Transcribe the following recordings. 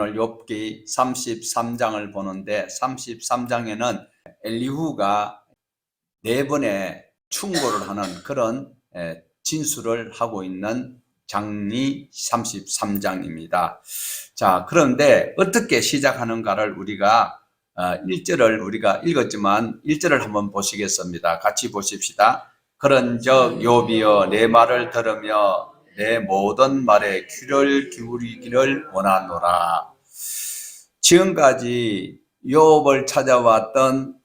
오늘 욥기 33장을 보는데 33장에는 엘리후가 4번의 충고를 하는 그런 진술을 하고 있는 장이 33장입니다. 자, 그런데 어떻게 시작하는가를 우리가 1절을 우리가 읽었지만 1절을 한번 보시겠습니다. 같이 보십시다. 그런즉 욥이여 내 말을 들으며 내 모든 말에 귀를 기울이기를 원하노라. 지금까지 욥을 찾아왔던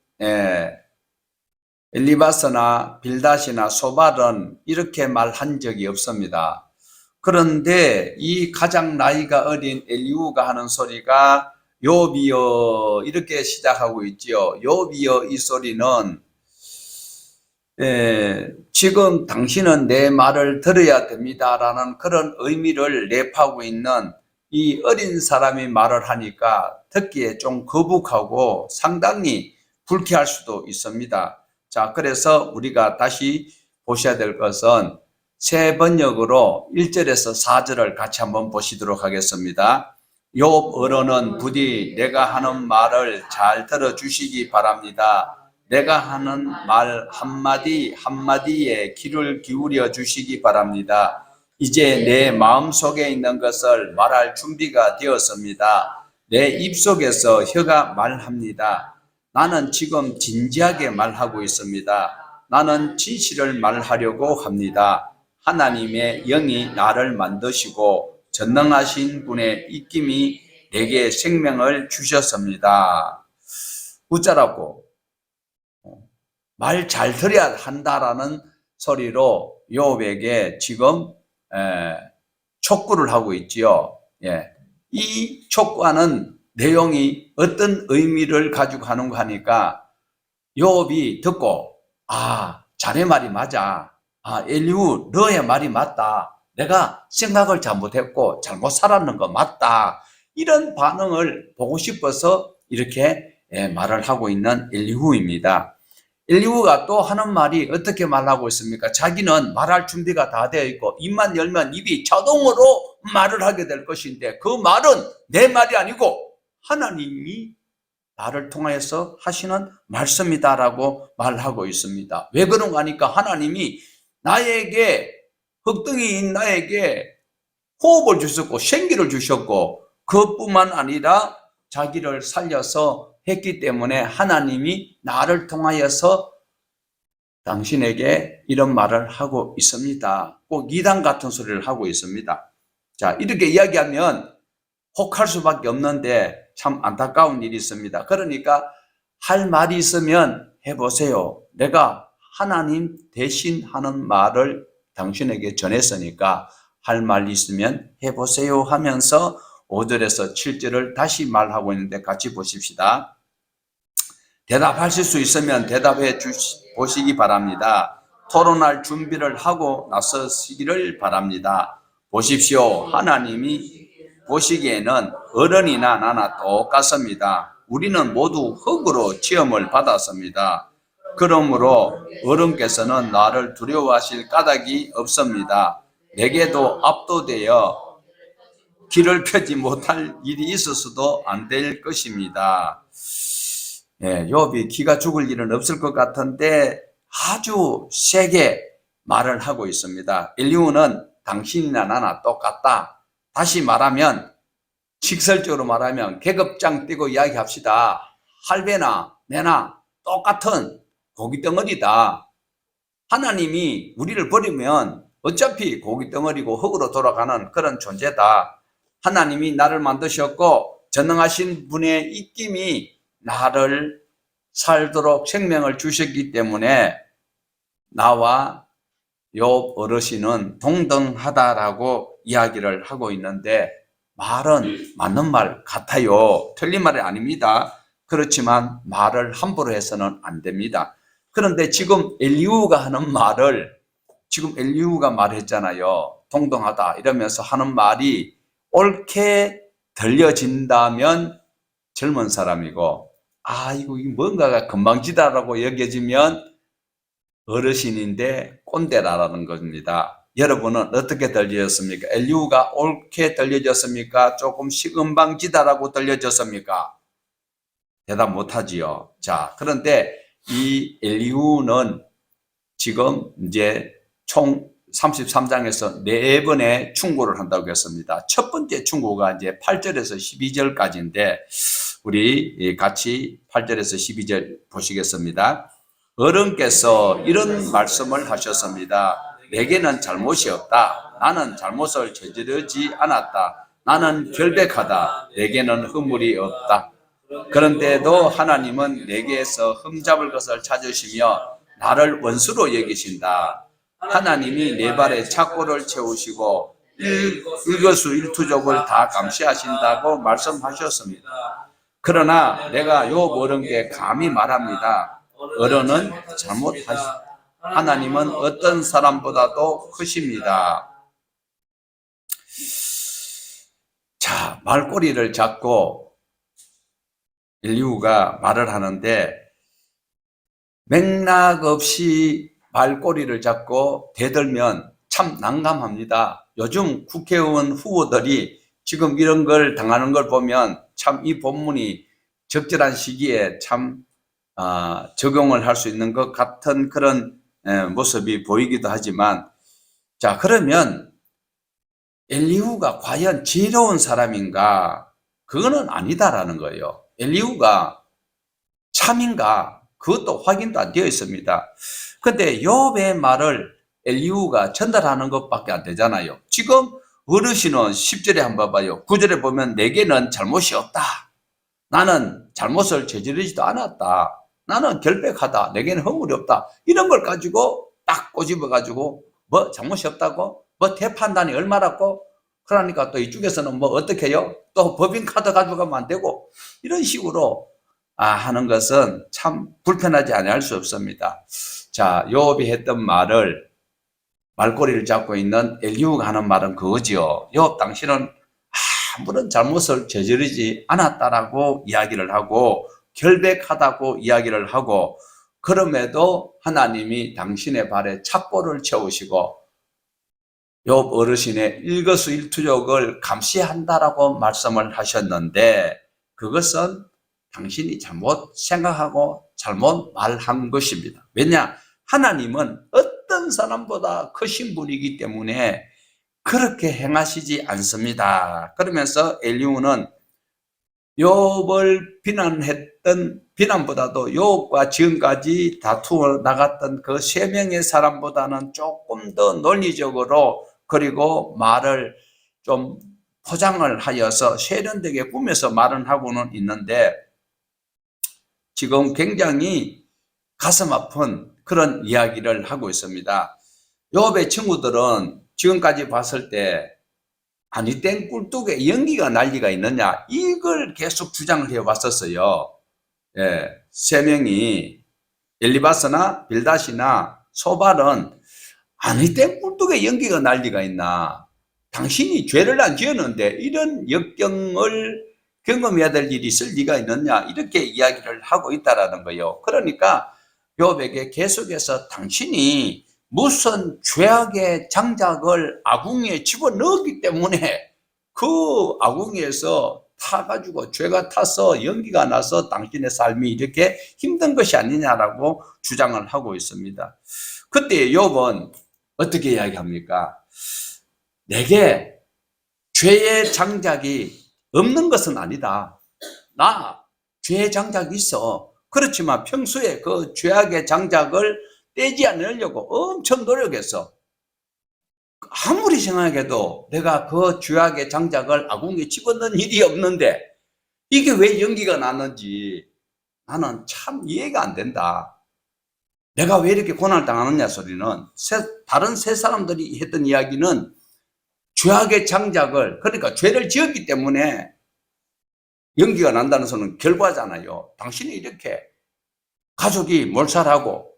엘리바스나 빌닷이나 소발은 이렇게 말한 적이 없습니다. 그런데 이 가장 나이가 어린 엘리후가 하는 소리가 욥이여 이렇게 시작하고 있지요. 욥이여 이 소리는 지금 당신은 내 말을 들어야 됩니다 라는 그런 의미를 내포하고 있는 이 어린 사람이 말을 하니까 듣기에 좀 거북하고 상당히 불쾌할 수도 있습니다. 자, 그래서 우리가 다시 보셔야 될 것은 새 번역으로 1절에서 4절을 같이 한번 보시도록 하겠습니다. 욥 어른은 부디 내가 하는 말을 잘 들어주시기 바랍니다. 내가 하는 말 한마디 한마디에 귀를 기울여 주시기 바랍니다. 이제 내 마음속에 있는 것을 말할 준비가 되었습니다. 내 입속에서 혀가 말합니다. 나는 지금 진지하게 말하고 있습니다. 나는 진실을 말하려고 합니다. 하나님의 영이 나를 만드시고 전능하신 분의 입김이 내게 생명을 주셨습니다. 웃자라고 말 잘 들어야 한다라는 소리로 욥에게 지금 촉구를 하고 있지요. 이 촉구하는 내용이 어떤 의미를 가지고 하는가 하니까 욥이 듣고 자네 말이 맞아. 엘리후 너의 말이 맞다. 내가 생각을 잘못했고 잘못 살았는 거 맞다. 이런 반응을 보고 싶어서 이렇게 말을 하고 있는 엘리후입니다. 엘리후가 또 하는 말이 어떻게 말하고 있습니까? 자기는 말할 준비가 다 되어 있고 입만 열면 입이 자동으로 말을 하게 될 것인데 그 말은 내 말이 아니고 하나님이 나를 통하여서 하시는 말씀이다라고 말하고 있습니다. 왜 그런가 하니까 하나님이 나에게 흙등이인 나에게 호흡을 주셨고 생기를 주셨고 그뿐만 아니라 자기를 살려서 했기 때문에 하나님이 나를 통하여서 당신에게 이런 말을 하고 있습니다. 꼭 이단 같은 소리를 하고 있습니다. 자, 이렇게 이야기하면 혹할 수밖에 없는데 참 안타까운 일이 있습니다. 그러니까 할 말이 있으면 해보세요. 내가 하나님 대신 하는 말을 당신에게 전했으니까 할 말이 있으면 해보세요 하면서 5절에서 7절을 다시 말하고 있는데 같이 보십시다. 대답하실 수 있으면 대답해 보시기 바랍니다. 토론할 준비를 하고 나서시기를 바랍니다. 보십시오. 하나님이 보시기에는 어른이나 나나 똑같습니다. 우리는 모두 흙으로 지음을 받았습니다. 그러므로 어른께서는 나를 두려워하실 까닭이 없습니다. 내게도 압도되어 길을 펴지 못할 일이 있어서도 안 될 것입니다. 욥이 기가 죽을 일은 없을 것 같은데 아주 세게 말을 하고 있습니다. 엘리후는 당신이나 나나 똑같다. 다시 말하면 직설적으로 말하면 계급장 떼고 이야기합시다. 할배나 내나 똑같은 고깃덩어리다. 하나님이 우리를 버리면 어차피 고깃덩어리고 흙으로 돌아가는 그런 존재다. 하나님이 나를 만드셨고 전능하신 분의 입김이 나를 살도록 생명을 주셨기 때문에 나와 욥 어르신은 동등하다라고 이야기를 하고 있는데 말은 맞는 말 같아요. 틀린 말이 아닙니다. 그렇지만 말을 함부로 해서는 안 됩니다. 그런데 지금 엘리후가 하는 말을 지금 엘리후가 말했잖아요. 동등하다 이러면서 하는 말이 옳게 들려진다면 젊은 사람이고 이거 뭔가가 건방지다라고 여겨지면 어르신인데 꼰대라는 겁니다. 여러분은 어떻게 들려졌습니까? 엘리후가 옳게 들려졌습니까? 조금 시금방지다라고 들려졌습니까? 대답 못하지요. 자, 그런데 이 엘리후는 지금 이제 총 33장에서 4번의 충고를 한다고 했습니다. 첫 번째 충고가 이제 8절에서 12절까지인데 우리 같이 8절에서 12절 보시겠습니다. 어른께서 이런 말씀을 하셨습니다. 내게는 잘못이 없다. 나는 잘못을 저지르지 않았다. 나는 결백하다. 내게는 허물이 없다. 그런데도 하나님은 내게서 흠잡을 것을 찾으시며 나를 원수로 여기신다. 하나님이 내 발에 착고를 채우시고 일거수일투족을 다 감시하신다고 말씀하셨습니다. 그러나 내가 욥 어른께 감히 말합니다. 어른은 하나님은 어떤 사람보다도 크십니다. 자, 말꼬리를 잡고 엘리후가 말을 하는데 맥락 없이 말꼬리를 잡고 대들면 참 난감합니다. 요즘 국회의원 후보들이 지금 이런 걸 당하는 걸 보면 참 이 본문이 적절한 시기에 참 적용을 할 수 있는 것 같은 그런 모습이 보이기도 하지만, 자, 그러면 엘리후가 과연 지혜로운 사람인가? 그거는 아니다라는 거예요. 엘리후가 참인가? 그것도 확인도 안 되어 있습니다. 근데 욥의 말을 엘리후가 전달하는 것밖에 안 되잖아요. 지금 어르신은 10절에 한번 봐요. 9절에 보면 내게는 잘못이 없다. 나는 잘못을 저지르지도 않았다. 나는 결백하다. 내게는 허물이 없다. 이런 걸 가지고 딱 꼬집어 가지고 뭐 잘못이 없다고? 뭐 대판단이 얼마라고? 그러니까 또 이쪽에서는 뭐 어떻게 해요? 또 법인카드 가져가면 안 되고 이런 식으로 하는 것은 참 불편하지 않을 수 없습니다. 자, 욥이 했던 말꼬리를 잡고 있는 엘리후가 하는 말은 그거지요. 욥 당신은 아무런 잘못을 저지르지 않았다라고 이야기를 하고 결백하다고 이야기를 하고, 그럼에도 하나님이 당신의 발에 착고를 채우시고 욥 어르신의 일거수일투족을 감시한다라고 말씀을 하셨는데, 그것은 당신이 잘못 생각하고 잘못 말한 것입니다. 왜냐? 하나님은 어떤 사람보다 크신 분이기 때문에 그렇게 행하시지 않습니다. 그러면서 엘리후는 욥을 비난했던 비난보다도 욥과 지금까지 다투어 나갔던 그 3명의 사람보다는 조금 더 논리적으로, 그리고 말을 좀 포장을 하여서 세련되게 꾸며서 말을 하고는 있는데, 지금 굉장히 가슴 아픈 그런 이야기를 하고 있습니다. 욥의 친구들은 지금까지 봤을 때 아니 땡 꿀뚝에 연기가 난리가 있느냐, 이걸 계속 주장을 해왔었어요. 예, 3명이 엘리바스나 빌닷이나 소발은 아니 땡 꿀뚝에 연기가 난리가 있나, 당신이 죄를 안 지었는데 이런 역경을 경험해야 될 일이 있을 리가 있느냐, 이렇게 이야기를 하고 있다라는 거예요. 그러니까 욥에게 계속해서 당신이 무슨 죄악의 장작을 아궁이에 집어넣었기 때문에 그 아궁이에서 타가지고 죄가 타서 연기가 나서 당신의 삶이 이렇게 힘든 것이 아니냐라고 주장을 하고 있습니다. 그때 욥은 어떻게 이야기합니까? 내게 죄의 장작이 없는 것은 아니다. 나 죄의 장작이 있어. 그렇지만 평소에 그 죄악의 장작을 떼지 않으려고 엄청 노력했어. 아무리 생각해도 내가 그 죄악의 장작을 아궁이에 집어넣은 일이 없는데 이게 왜 연기가 나는지 나는 참 이해가 안 된다. 내가 왜 이렇게 고난을 당하느냐 소리는, 다른 세 사람들이 했던 이야기는 죄악의 장작을, 그러니까 죄를 지었기 때문에 연기가 난다는 소리는 결과잖아요. 당신이 이렇게 가족이 몰살하고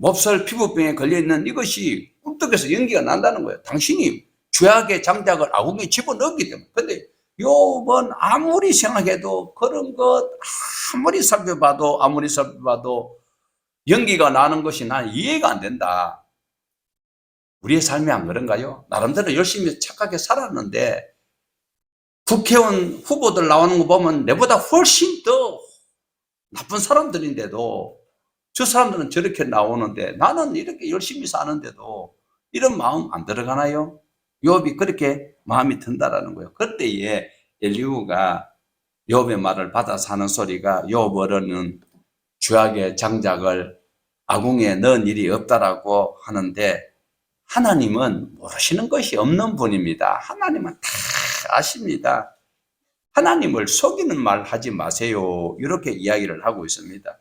몹살 피부병에 걸려있는 이것이 꿀떡에서 연기가 난다는 거예요. 당신이 죄악의 장작을 아궁이에 집어넣었기 때문에. 근데 욥은 아무리 생각해도 그런 것 아무리 살펴봐도 연기가 나는 것이 난 이해가 안 된다. 우리의 삶이 안 그런가요? 나름대로 열심히 착하게 살았는데 국회의원 후보들 나오는 거 보면 내보다 훨씬 더 나쁜 사람들인데도 저 사람들은 저렇게 나오는데 나는 이렇게 열심히 사는데도 이런 마음 안 들어가나요? 욥이 그렇게 마음이 든다라는 거예요. 그때에 엘리후가 욥의 말을 받아서 하는 소리가 욥 어른은 죄악의 장작을 아궁이에 넣은 일이 없다라고 하는데 하나님은 모르시는 것이 없는 분입니다. 하나님은 다 아십니다. 하나님을 속이는 말 하지 마세요. 이렇게 이야기를 하고 있습니다.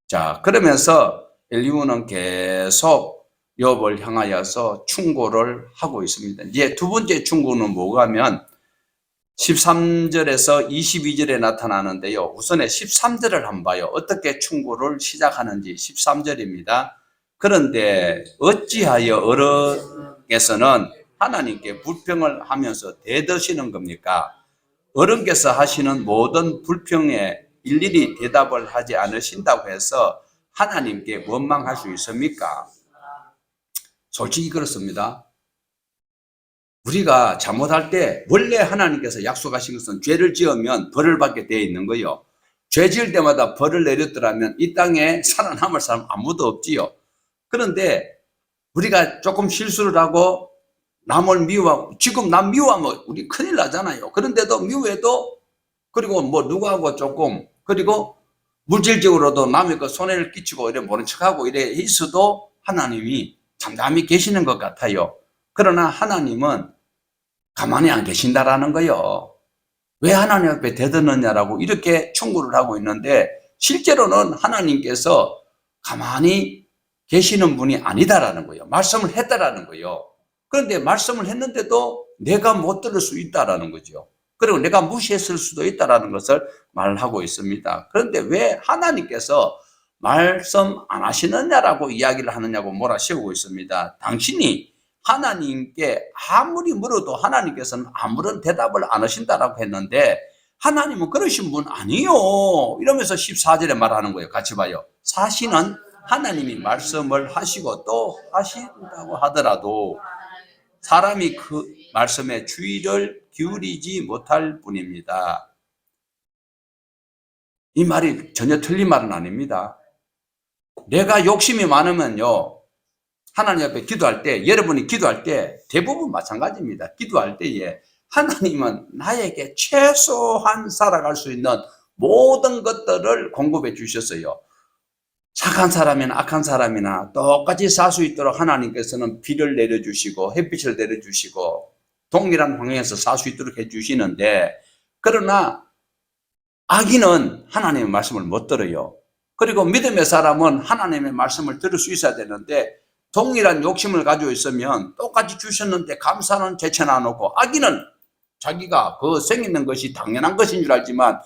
자, 그러면서 엘리후는 계속 욥을 향하여서 충고를 하고 있습니다. 이제 두 번째 충고는 뭐가 하면 13절에서 22절에 나타나는데요. 우선에 13절을 한번 봐요. 어떻게 충고를 시작하는지 13절입니다. 그런데 어찌하여 어른께서는 하나님께 불평을 하면서 대드시는 겁니까? 어른께서 하시는 모든 불평에 일일이 대답을 하지 않으신다고 해서 하나님께 원망할 수 있습니까? 솔직히 그렇습니다. 우리가 잘못할 때 원래 하나님께서 약속하신 것은 죄를 지으면 벌을 받게 되어 있는 거예요. 죄 지을 때마다 벌을 내렸더라면 이 땅에 살아남을 사람 아무도 없지요. 그런데 우리가 조금 실수를 하고 남을 미워하고, 지금 남 미워하면 우리 큰일 나잖아요. 그런데도 미워해도, 그리고 뭐 누구하고 조금, 그리고 물질적으로도 남의 그 손해를 끼치고 이래 모른 척하고 이래 있어도 하나님이 잠잠히 계시는 것 같아요. 그러나 하나님은 가만히 안 계신다라는 거예요. 왜 하나님 앞에 대드느냐라고 이렇게 충고를 하고 있는데 실제로는 하나님께서 가만히 계시는 분이 아니다라는 거예요. 말씀을 했다라는 거예요. 그런데 말씀을 했는데도 내가 못 들을 수 있다라는 거죠. 그리고 내가 무시했을 수도 있다라는 것을 말하고 있습니다. 그런데 왜 하나님께서 말씀 안 하시느냐라고 이야기를 하느냐고 몰아세우고 있습니다. 당신이 하나님께 아무리 물어도 하나님께서는 아무런 대답을 안 하신다라고 했는데 하나님은 그러신 분 아니요. 이러면서 14절에 말하는 거예요. 같이 봐요. 사실은 하나님이 말씀을 하시고 또 하신다고 하더라도 사람이 그 말씀에 주의를 기울이지 못할 뿐입니다. 이 말이 전혀 틀린 말은 아닙니다. 내가 욕심이 많으면요, 하나님 앞에 기도할 때, 여러분이 기도할 때 대부분 마찬가지입니다. 기도할 때에 하나님은 나에게 최소한 살아갈 수 있는 모든 것들을 공급해 주셨어요. 착한 사람이나 악한 사람이나 똑같이 살 수 있도록 하나님께서는 비를 내려주시고 햇빛을 내려주시고 동일한 환경에서 살 수 있도록 해주시는데, 그러나 악인은 하나님의 말씀을 못 들어요. 그리고 믿음의 사람은 하나님의 말씀을 들을 수 있어야 되는데 동일한 욕심을 가지고 있으면 똑같이 주셨는데 감사는 제쳐놔 놓고, 악인은 자기가 그 생기는 것이 당연한 것인 줄 알지만,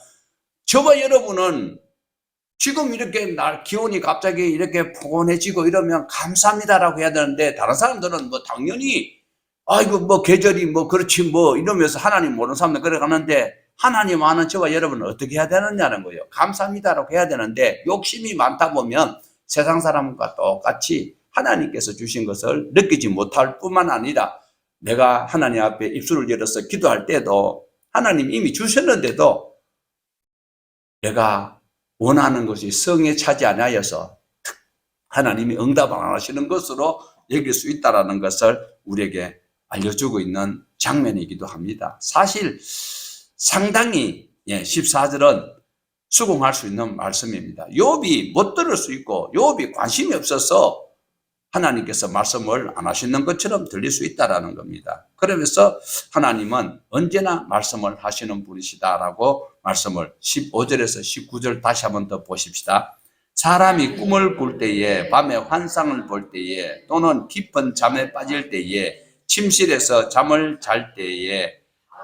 저와 여러분은 지금 이렇게 기온이 갑자기 이렇게 포근해지고 이러면 감사합니다라고 해야 되는데, 다른 사람들은 뭐 당연히 아이고 뭐 계절이 뭐 그렇지 뭐 이러면서 하나님 모르는 사람들 그래 가는데, 하나님 아는 저와 여러분은 어떻게 해야 되느냐는 거예요. 감사합니다라고 해야 되는데 욕심이 많다 보면 세상 사람과 똑같이 하나님께서 주신 것을 느끼지 못할 뿐만 아니라, 내가 하나님 앞에 입술을 열어서 기도할 때도 하나님 이미 주셨는데도 내가 원하는 것이 성에 차지 아니하여서 하나님이 응답 안 하시는 것으로 여길 수 있다는 것을 우리에게 알려주고 있는 장면이기도 합니다. 사실 상당히 14절은 수긍할 수 있는 말씀입니다. 욥이 못 들을 수 있고 욥이 관심이 없어서 하나님께서 말씀을 안 하시는 것처럼 들릴 수 있다는 겁니다. 그러면서 하나님은 언제나 말씀을 하시는 분이시다라고 말씀을 15절에서 19절 다시 한번 더 보십시다. 사람이 꿈을 꿀 때에, 밤에 환상을 볼 때에, 또는 깊은 잠에 빠질 때에, 침실에서 잠을 잘 때에,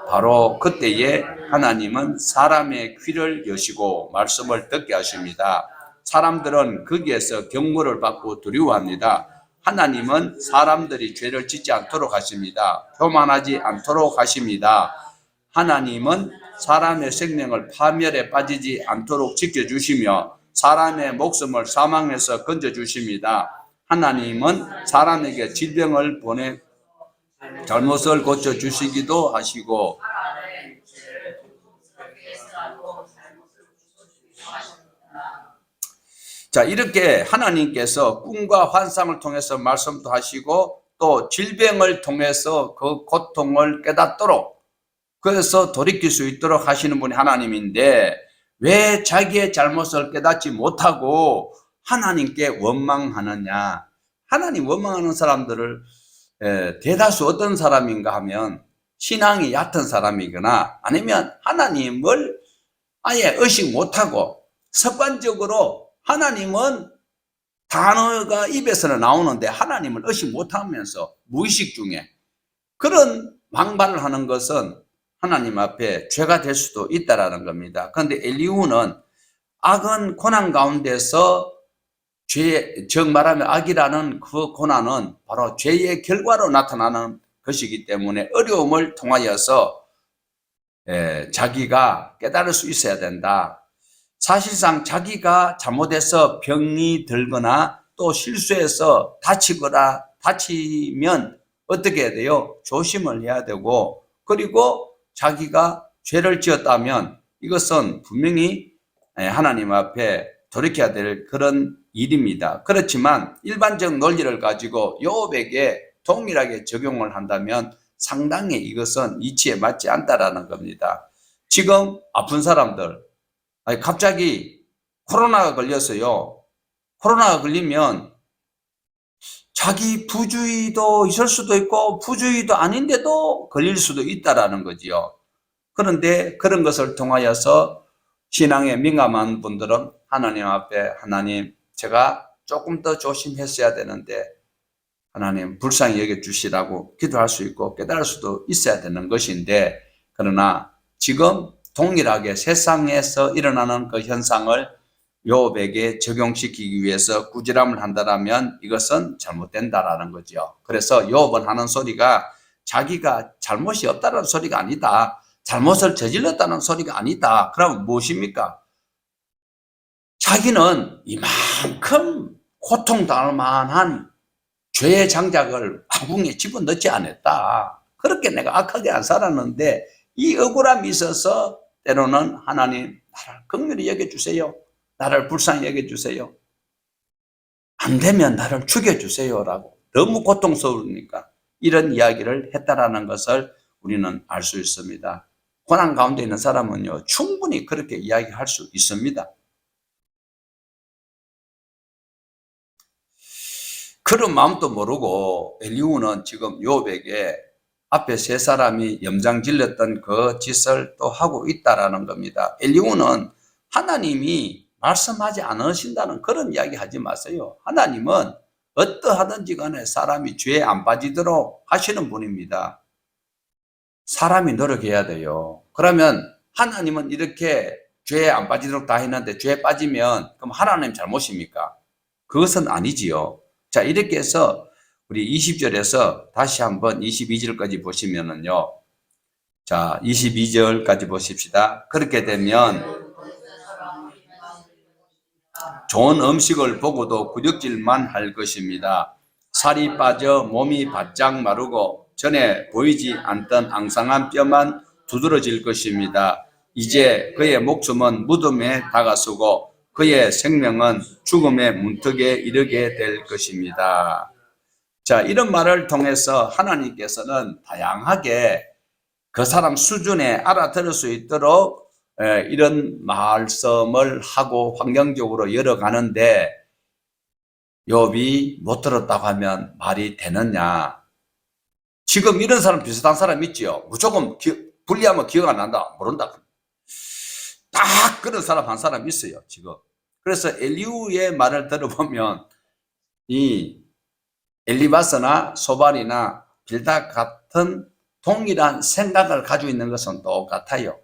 바로 그때에 하나님은 사람의 귀를 여시고 말씀을 듣게 하십니다. 사람들은 거기에서 경고를 받고 두려워합니다. 하나님은 사람들이 죄를 짓지 않도록 하십니다. 교만하지 않도록 하십니다. 하나님은 사람의 생명을 파멸에 빠지지 않도록 지켜주시며 사람의 목숨을 사망에서 건져주십니다. 하나님은 사람에게 질병을 보내 잘못을 고쳐주시기도 하시고, 자, 이렇게 하나님께서 꿈과 환상을 통해서 말씀도 하시고 또 질병을 통해서 그 고통을 깨닫도록, 그래서 돌이킬 수 있도록 하시는 분이 하나님인데, 왜 자기의 잘못을 깨닫지 못하고 하나님께 원망하느냐? 하나님 원망하는 사람들을 대다수 어떤 사람인가 하면 신앙이 얕은 사람이거나 아니면 하나님을 아예 의식 못하고 습관적으로 하나님은 단어가 입에서는 나오는데 하나님을 의식 못하면서 무의식 중에 그런 망발을 하는 것은 하나님 앞에 죄가 될 수도 있다라는 겁니다. 그런데 엘리후는 악은 고난 가운데서 즉 말하면 악이라는 그 고난은 바로 죄의 결과로 나타나는 것이기 때문에 어려움을 통하여서 자기가 깨달을 수 있어야 된다. 사실상 자기가 잘못해서 병이 들거나 또 실수해서 다치면 어떻게 해야 돼요? 조심을 해야 되고, 그리고 자기가 죄를 지었다면 이것은 분명히 하나님 앞에 돌이켜야 될 그런 일입니다. 그렇지만 일반적 논리를 가지고 욥에게 동일하게 적용을 한다면 상당히 이것은 이치에 맞지 않다라는 겁니다. 지금 아픈 사람들, 갑자기 코로나가 걸렸어요. 코로나가 걸리면 자기 부주의도 있을 수도 있고 부주의도 아닌데도 걸릴 수도 있다라는 거지요. 그런데 그런 것을 통하여서 신앙에 민감한 분들은 하나님 앞에, 하나님, 제가 조금 더 조심했어야 되는데 하나님 불쌍히 여겨주시라고 기도할 수 있고 깨달을 수도 있어야 되는 것인데, 그러나 지금 동일하게 세상에서 일어나는 그 현상을 욥에게 적용시키기 위해서 꾸지람을 한다면 이것은 잘못된다라는 거죠. 그래서 욥은 하는 소리가 자기가 잘못이 없다는 소리가 아니다. 잘못을 저질렀다는 소리가 아니다. 그러면 무엇입니까? 자기는 이만큼 고통당할 만한 죄의 장작을 아궁이에 집어넣지 않았다. 그렇게 내가 악하게 안 살았는데 이 억울함이 있어서 때로는 하나님, 나를 긍휼히 여겨주세요. 나를 불쌍히 여겨주세요. 안 되면 나를 죽여주세요. 라고 너무 고통스러우니까 이런 이야기를 했다라는 것을 우리는 알 수 있습니다. 고난 가운데 있는 사람은요, 충분히 그렇게 이야기할 수 있습니다. 그런 마음도 모르고 엘리후는 지금 욥에게 앞에 세 사람이 염장 질렀던 그 짓을 또 하고 있다라는 겁니다. 엘리후는 하나님이 말씀하지 않으신다는 그런 이야기 하지 마세요. 하나님은 어떠하든지 간에 사람이 죄에 안 빠지도록 하시는 분입니다. 사람이 노력해야 돼요. 그러면 하나님은 이렇게 죄에 안 빠지도록 다 했는데 죄에 빠지면 그럼 하나님 잘못입니까? 그것은 아니지요. 자, 이렇게 해서 우리 20절에서 다시 한번 22절까지 보시면은요. 자, 22절까지 보십시다. 그렇게 되면 좋은 음식을 보고도 구역질만 할 것입니다. 살이 빠져 몸이 바짝 마르고 전에 보이지 않던 앙상한 뼈만 두드러질 것입니다. 이제 그의 목숨은 무덤에 다가서고 그의 생명은 죽음의 문턱에 이르게 될 것입니다. 자, 이런 말을 통해서 하나님께서는 다양하게 그 사람 수준에 알아들을 수 있도록 이런 말씀을 하고 환경적으로 열어가는데, 욥이 못 들었다고 하면 말이 되느냐? 지금 이런 사람 비슷한 사람 있지요. 무조건 분리하면 기억 안 난다, 모른다. 딱 그런 사람 한 사람 있어요, 지금. 그래서 엘리후의 말을 들어보면 이 엘리바스나 소발이나 빌닷 같은 동일한 생각을 가지고 있는 것은 똑같아요.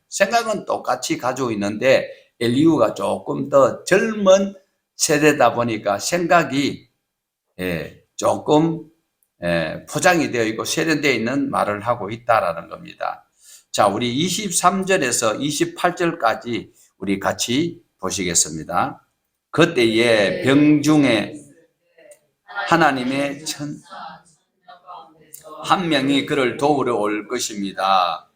생각은 똑같이 가지고 있는데 엘리후가 조금 더 젊은 세대다 보니까 생각이 조금 포장이 되어 있고 세련되어 있는 말을 하고 있다라는 겁니다. 자, 우리 23절에서 28절까지 우리 같이 보시겠습니다. 그때에 병중에 하나님의 한 명이 그를 도우러 올 것입니다.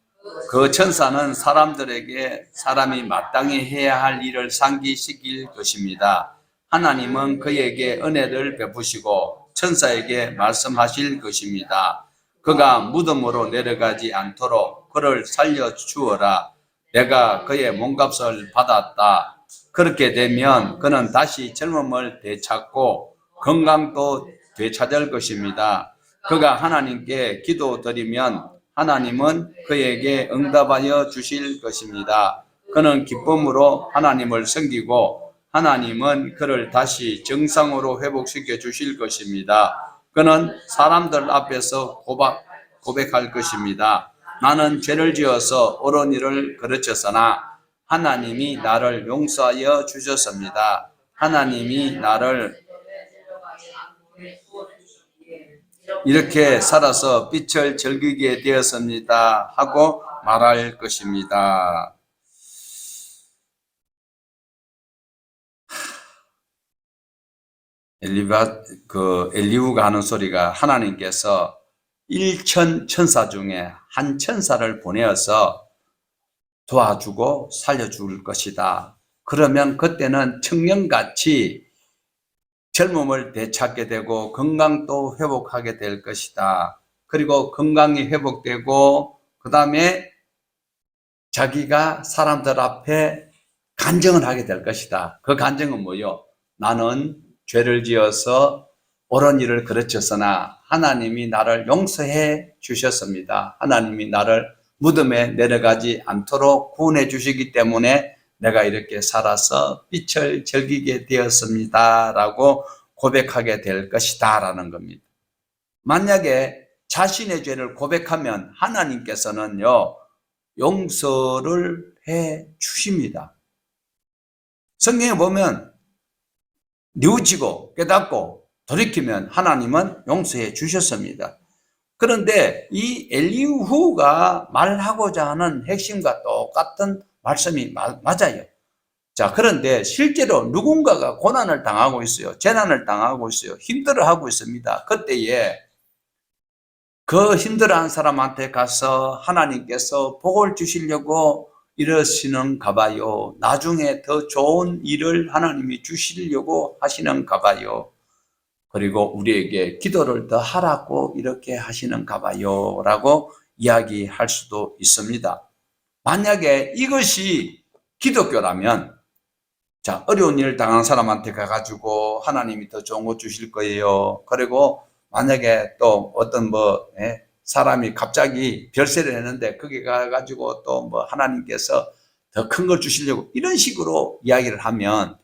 그 천사는 사람들에게 사람이 마땅히 해야 할 일을 상기시킬 것입니다. 하나님은 그에게 은혜를 베푸시고 천사에게 말씀하실 것입니다. 그가 무덤으로 내려가지 않도록 그를 살려주어라. 내가 그의 몸값을 받았다. 그렇게 되면 그는 다시 젊음을 되찾고 건강도 되찾을 것입니다. 그가 하나님께 기도드리면 하나님은 그에게 응답하여 주실 것입니다. 그는 기쁨으로 하나님을 섬기고 하나님은 그를 다시 정상으로 회복시켜 주실 것입니다. 그는 사람들 앞에서 고백할 것입니다. 나는 죄를 지어서 옳은 일을 가르쳤으나 하나님이 나를 용서하여 주셨습니다. 하나님이 나를 이렇게 살아서 빛을 즐기게 되었습니다 하고 말할 것입니다. 엘리후가 하는 소리가 하나님께서 1천 천사 중에 한 천사를 보내어서 도와주고 살려줄 것이다. 그러면 그때는 청년같이 젊음을 되찾게 되고 건강도 회복하게 될 것이다. 그리고 건강이 회복되고 그 다음에 자기가 사람들 앞에 간증을 하게 될 것이다. 그 간증은 뭐요? 나는 죄를 지어서 옳은 일을 가르쳤으나 하나님이 나를 용서해 주셨습니다. 하나님이 나를 무덤에 내려가지 않도록 구원해 주시기 때문에 내가 이렇게 살아서 빛을 즐기게 되었습니다 라고 고백하게 될 것이다 라는 겁니다. 만약에 자신의 죄를 고백하면 하나님께서는요 용서를 해 주십니다. 성경에 보면 뉘우치고 깨닫고 돌이키면 하나님은 용서해 주셨습니다. 그런데 이 엘리후가 말하고자 하는 핵심과 똑같은 말씀이 맞아요. 자, 그런데 실제로 누군가가 고난을 당하고 있어요. 재난을 당하고 있어요. 힘들어하고 있습니다. 그때에 그 힘들어한 사람한테 가서 하나님께서 복을 주시려고 이러시는가 봐요. 나중에 더 좋은 일을 하나님이 주시려고 하시는가 봐요. 그리고 우리에게 기도를 더 하라고 이렇게 하시는가 봐요 라고 이야기할 수도 있습니다. 만약에 이것이 기독교라면 자, 어려운 일을 당한 사람한테 가가지고 하나님이 더 좋은 거 주실 거예요. 그리고 만약에 또 어떤 사람이 갑자기 별세를 했는데 거기 가가지고 또 하나님께서 더 큰 걸 주시려고 이런 식으로 이야기를 하면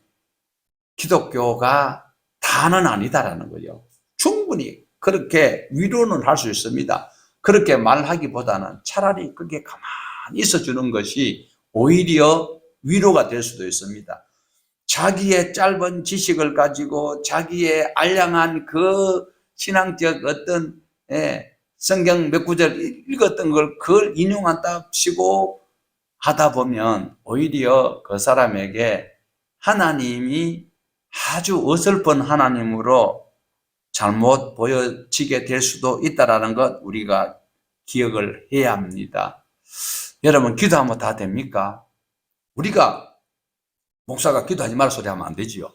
기독교가 다는 아니다라는 거예요. 충분히 그렇게 위로는 할 수 있습니다. 그렇게 말하기보다는 차라리 그게 가만히 있어주는 것이 오히려 위로가 될 수도 있습니다. 자기의 짧은 지식을 가지고 자기의 알량한 그 신앙적 어떤 성경 몇 구절 읽었던 걸 그걸 인용한답시고 하다 보면 오히려 그 사람에게 하나님이 아주 어설픈 하나님으로 잘못 보여지게 될 수도 있다는 것 우리가 기억을 해야 합니다. 여러분 기도하면 다 됩니까? 우리가 목사가 기도하지 말라 소리 하면 안 되지요.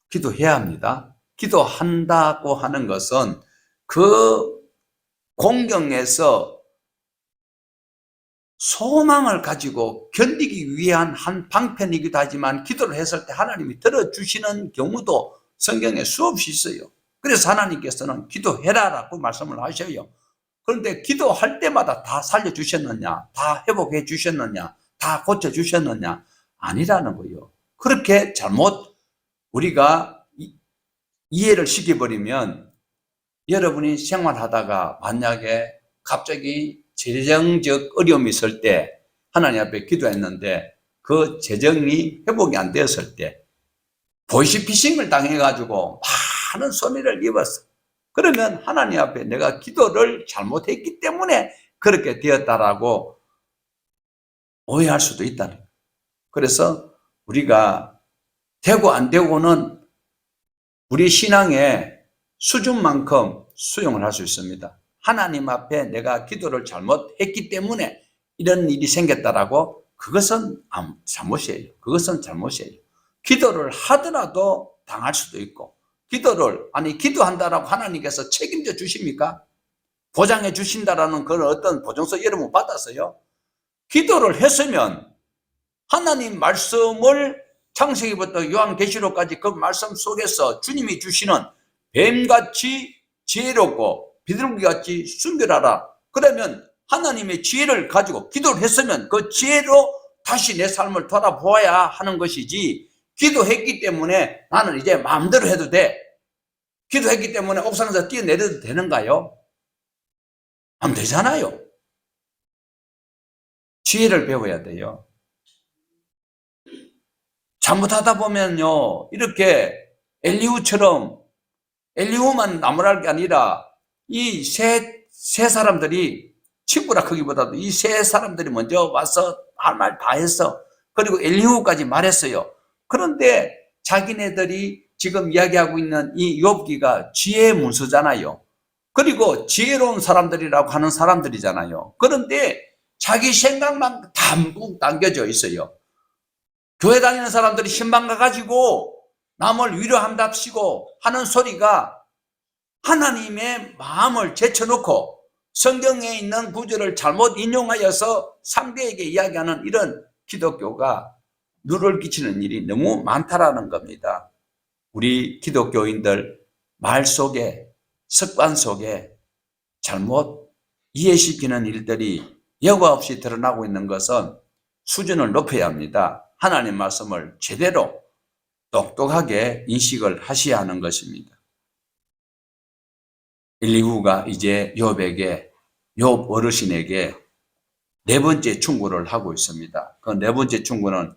기도해야 합니다. 기도한다고 하는 것은 그 공경에서 소망을 가지고 견디기 위한 한 방편이기도 하지만 기도를 했을 때 하나님이 들어주시는 경우도 성경에 수없이 있어요. 그래서 하나님께서는 기도해라라고 말씀을 하셔요. 그런데 기도할 때마다 다 살려주셨느냐, 다 회복해 주셨느냐, 다 고쳐주셨느냐 아니라는 거예요. 그렇게 잘못 우리가 이해를 시켜버리면 여러분이 생활하다가 만약에 갑자기 재정적 어려움이 있을 때 하나님 앞에 기도했는데 그 재정이 회복이 안 되었을 때 보이스피싱을 당해가지고 많은 손해를 입었어. 그러면 하나님 앞에 내가 기도를 잘못했기 때문에 그렇게 되었다라고 오해할 수도 있다는 거예요. 그래서 우리가 되고 안 되고는 우리 신앙에 수준만큼 수용을 할 수 있습니다. 하나님 앞에 내가 기도를 잘못했기 때문에 이런 일이 생겼다라고 그것은 잘못이에요. 그것은 잘못이에요. 기도를 하더라도 당할 수도 있고 기도한다라고 하나님께서 책임져 주십니까? 보장해 주신다라는 그런 어떤 보증서 여러분 받았어요? 기도를 했으면 하나님 말씀을 창세기부터 요한계시록까지 그 말씀 속에서 주님이 주시는 뱀같이 지혜롭고 비둘기같이 순결하라. 그러면 하나님의 지혜를 가지고 기도를 했으면 그 지혜로 다시 내 삶을 돌아보아야 하는 것이지, 기도했기 때문에 나는 이제 마음대로 해도 돼, 기도했기 때문에 옥상에서 뛰어내려도 되는가요? 안 되잖아요. 지혜를 배워야 돼요. 잘못하다 보면요, 이렇게 엘리후만 나무랄 게 아니라 이 세 사람들이, 친구라 크기보다도 이 세 사람들이 먼저 와서 할 말 다 했어. 그리고 엘리후까지 말했어요. 그런데 자기네들이 지금 이야기하고 있는 이 욥기가 지혜의 문서잖아요. 그리고 지혜로운 사람들이라고 하는 사람들이잖아요. 그런데 자기 생각만 담뿍 담겨져 있어요. 교회 다니는 사람들이 신방 가가지고 남을 위로한답시고 하는 소리가 하나님의 마음을 제쳐놓고 성경에 있는 구절을 잘못 인용하여서 상대에게 이야기하는 이런 기독교가 누를 끼치는 일이 너무 많다라는 겁니다. 우리 기독교인들 말 속에, 습관 속에 잘못 이해시키는 일들이 여과 없이 드러나고 있는 것은 수준을 높여야 합니다. 하나님 말씀을 제대로 똑똑하게 인식을 하셔야 하는 것입니다. 엘리후가 이제 욥 어르신에게 네 번째 충고를 하고 있습니다. 그 네 번째 충고는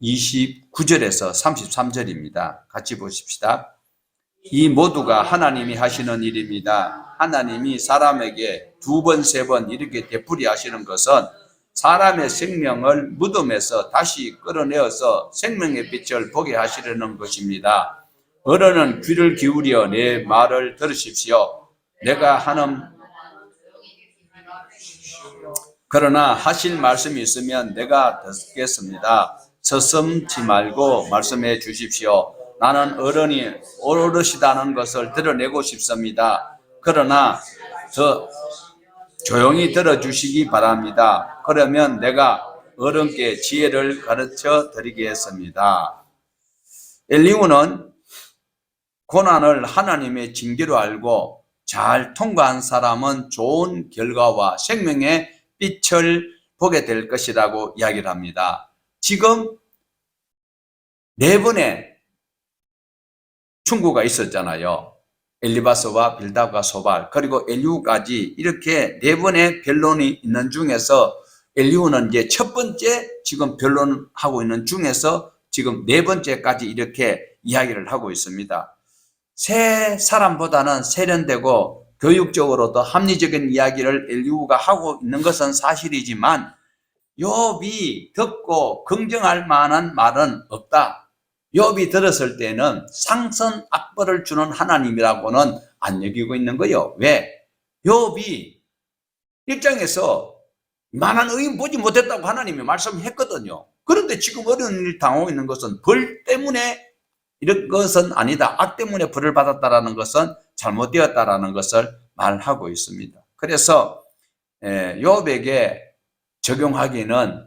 29절에서 33절입니다. 같이 보십시다. 이 모두가 하나님이 하시는 일입니다. 하나님이 사람에게 두 번, 세 번 이렇게 되풀이 하시는 것은 사람의 생명을 무덤에서 다시 끌어내어서 생명의 빛을 보게 하시려는 것입니다. 어른은 귀를 기울여 내 말을 들으십시오. 내가 하는, 그러나 하실 말씀이 있으면 내가 듣겠습니다. 서슴지 말고 말씀해 주십시오. 나는 어른이 어르시다는 것을 드러내고 싶습니다. 그러나 더 조용히 들어주시기 바랍니다. 그러면 내가 어른께 지혜를 가르쳐 드리겠습니다. 엘리후는 고난을 하나님의 징계로 알고 잘 통과한 사람은 좋은 결과와 생명의 빛을 보게 될 것이라고 이야기를 합니다. 지금 네 번의 충고가 있었잖아요. 엘리바스와 빌닷과 소발, 그리고 엘리후까지 이렇게 네 번의 변론이 있는 중에서 엘리후는 이제 첫 번째 지금 변론하고 있는 중에서 지금 네 번째까지 이렇게 이야기를 하고 있습니다. 세 사람보다는 세련되고 교육적으로도 합리적인 이야기를 엘리후가 하고 있는 것은 사실이지만 욥이 듣고 긍정할 만한 말은 없다. 욥이 들었을 때는 상선악벌을 주는 하나님이라고는 안 여기고 있는 거예요. 왜? 욥이 입장에서 만한 의인 보지 못했다고 하나님이 말씀했거든요. 그런데 지금 어려운 일 당하고 있는 것은 벌 때문에 이런 것은 아니다. 악 때문에 벌을 받았다라는 것은 잘못되었다라는 것을 말하고 있습니다. 그래서 욥에게 적용하기는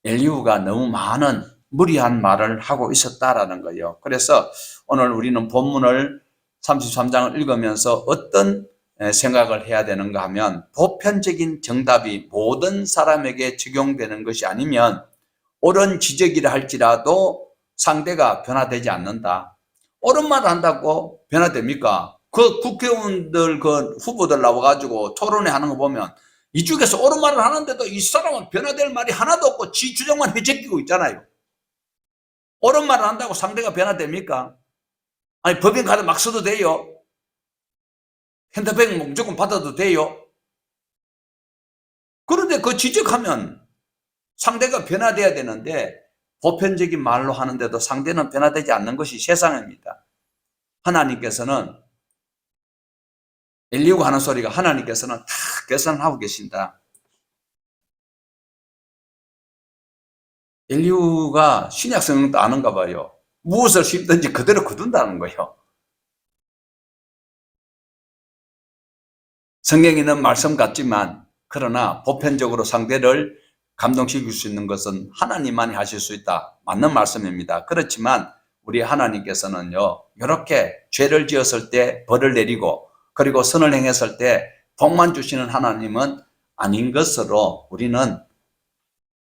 엘리후가 너무 많은 무리한 말을 하고 있었다라는 거예요. 그래서 오늘 우리는 본문을 33장을 읽으면서 어떤 생각을 해야 되는가 하면, 보편적인 정답이 모든 사람에게 적용되는 것이 아니면 옳은 지적이라 할지라도 상대가 변화되지 않는다. 옳은 말을 한다고 변화됩니까? 그 국회의원들, 그 후보들 나와가지고 토론회 하는 거 보면 이쪽에서 옳은 말을 하는데도 이 사람은 변화될 말이 하나도 없고 지 주장만 회제끼고 있잖아요. 옳은 말을 한다고 상대가 변화됩니까? 아니, 법인 카드 막 써도 돼요? 핸드백 무조건 받아도 돼요? 그런데 그 지적하면 상대가 변화돼야 되는데 보편적인 말로 하는데도 상대는 변화되지 않는 것이 세상입니다. 하나님께서는 엘리후가 하는 소리가 하나님께서는 다 계산하고 계신다. 엘리후가 신약 성경도 아는가 봐요. 무엇을 심든지 그대로 거둔다는 거예요. 성경에 있는 말씀 같지만 그러나 보편적으로 상대를 감동시킬 수 있는 것은 하나님만이 하실 수 있다. 맞는 말씀입니다. 그렇지만 우리 하나님께서는요, 이렇게 죄를 지었을 때 벌을 내리고 그리고 선을 행했을 때 복만 주시는 하나님은 아닌 것으로 우리는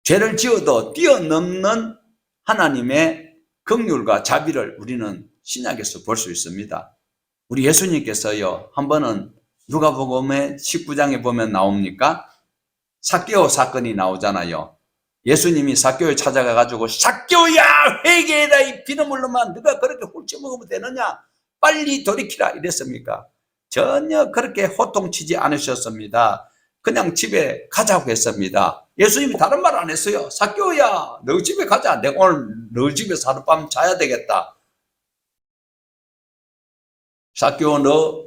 죄를 지어도 뛰어넘는 하나님의 긍휼과 자비를 우리는 신약에서 볼 수 있습니다. 우리 예수님께서요, 한 번은 누가복음의 19장에 보면 나옵니까? 삭개오 사건이 나오잖아요. 예수님이 삭개오에 찾아가가지고 삭개오야 회개해라 이 비너물로만 네가 그렇게 훌쩍먹으면 되느냐 빨리 돌이키라 이랬습니까? 전혀 그렇게 호통치지 않으셨습니다. 그냥 집에 가자고 했습니다. 예수님이 다른 말 안 했어요. 삭개오야 너 집에 가자. 내가 오늘 너 집에서 하룻밤 자야 되겠다. 삭개오 너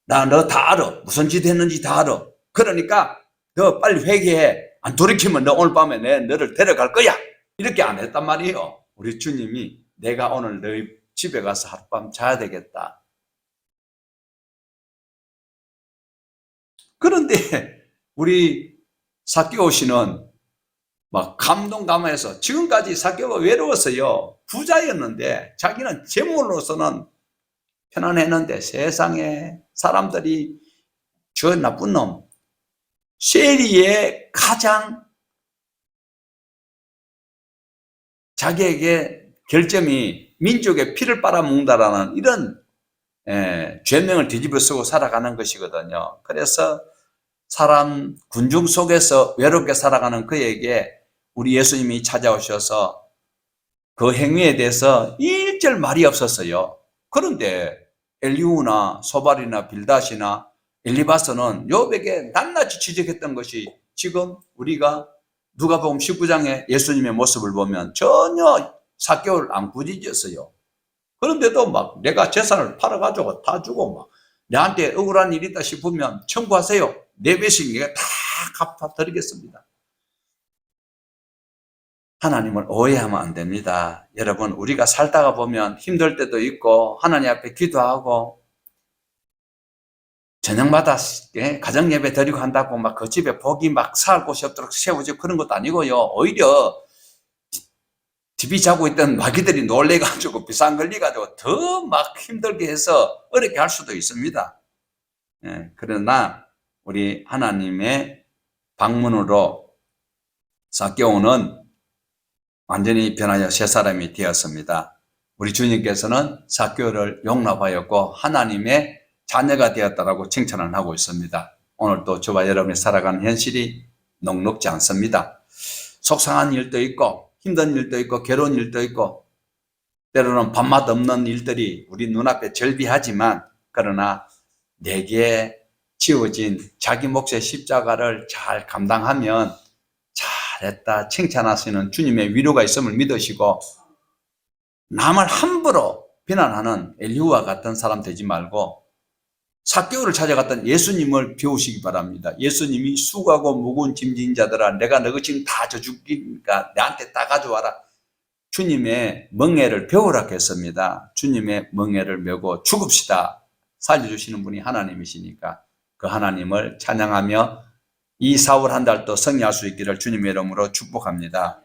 다 알아. 무슨 짓 했는지 다 알아. 그러니까 너 빨리 회개해. 안 돌이키면 너 오늘 밤에 너를 데려갈 거야. 이렇게 안 했단 말이에요. 우리 주님이 내가 오늘 너희 집에 가서 하룻밤 자야 되겠다. 그런데 우리 삭개오 씨는 막 감동감해서 지금까지 삭개오가 외로웠어요. 부자였는데 자기는 재물로서는 편안했는데 세상에 사람들이 저 나쁜 놈 쉐리의 가장 자기에게 결점이 민족의 피를 빨아먹는다라는 이런 죄명을 뒤집어 쓰고 살아가는 것이거든요. 그래서 사람 군중 속에서 외롭게 살아가는 그에게 우리 예수님이 찾아오셔서 그 행위에 대해서 일절 말이 없었어요. 그런데 엘리후나 소발이나 빌닷이나 엘리바스는 욥에게 낱낱이 지적했던 것이 지금 우리가 누가복음 19장의 예수님의 모습을 보면 전혀 삭개오를 안 꾸짖었어요. 그런데도 막 내가 재산을 팔아가지고 다 주고 막 내한테 억울한 일이 있다 싶으면 청구하세요. 내 배신 내가 다 갚아드리겠습니다. 하나님을 오해하면 안 됩니다. 여러분 우리가 살다가 보면 힘들 때도 있고 하나님 앞에 기도하고 저녁마다 가정예배 드리고 한다고 막 그 집에 복이 막 살 곳이 없도록 세우지 그런 것도 아니고요. 오히려 집이 자고 있던 마귀들이 놀래가지고 비상 걸려가지고 더 막 힘들게 해서 어렵게 할 수도 있습니다. 그러나 우리 하나님의 방문으로 삭개오는 완전히 변하여 새 사람이 되었습니다. 우리 주님께서는 삭개오를 용납하였고 하나님의 자녀가 되었다라고 칭찬을 하고 있습니다. 오늘도 저와 여러분이 살아가는 현실이 녹록지 않습니다. 속상한 일도 있고 힘든 일도 있고 괴로운 일도 있고 때로는 밥맛 없는 일들이 우리 눈앞에 절비하지만 그러나 내게 지어진 자기 몫의 십자가를 잘 감당하면 잘했다 칭찬하시는 주님의 위로가 있음을 믿으시고 남을 함부로 비난하는 엘리후와 같은 사람 되지 말고 삭개오를 찾아갔던 예수님을 배우시기 바랍니다. 예수님이 수고하고 무거운 짐진 자들아 내가 너희 짐 다 져주기니까 내한테 다 가져와라. 주님의 멍에를 배우라 했습니다. 주님의 멍에를 메고 죽읍시다. 살려주시는 분이 하나님이시니까 그 하나님을 찬양하며 이 4월 한 달도 승리할 수 있기를 주님의 이름으로 축복합니다.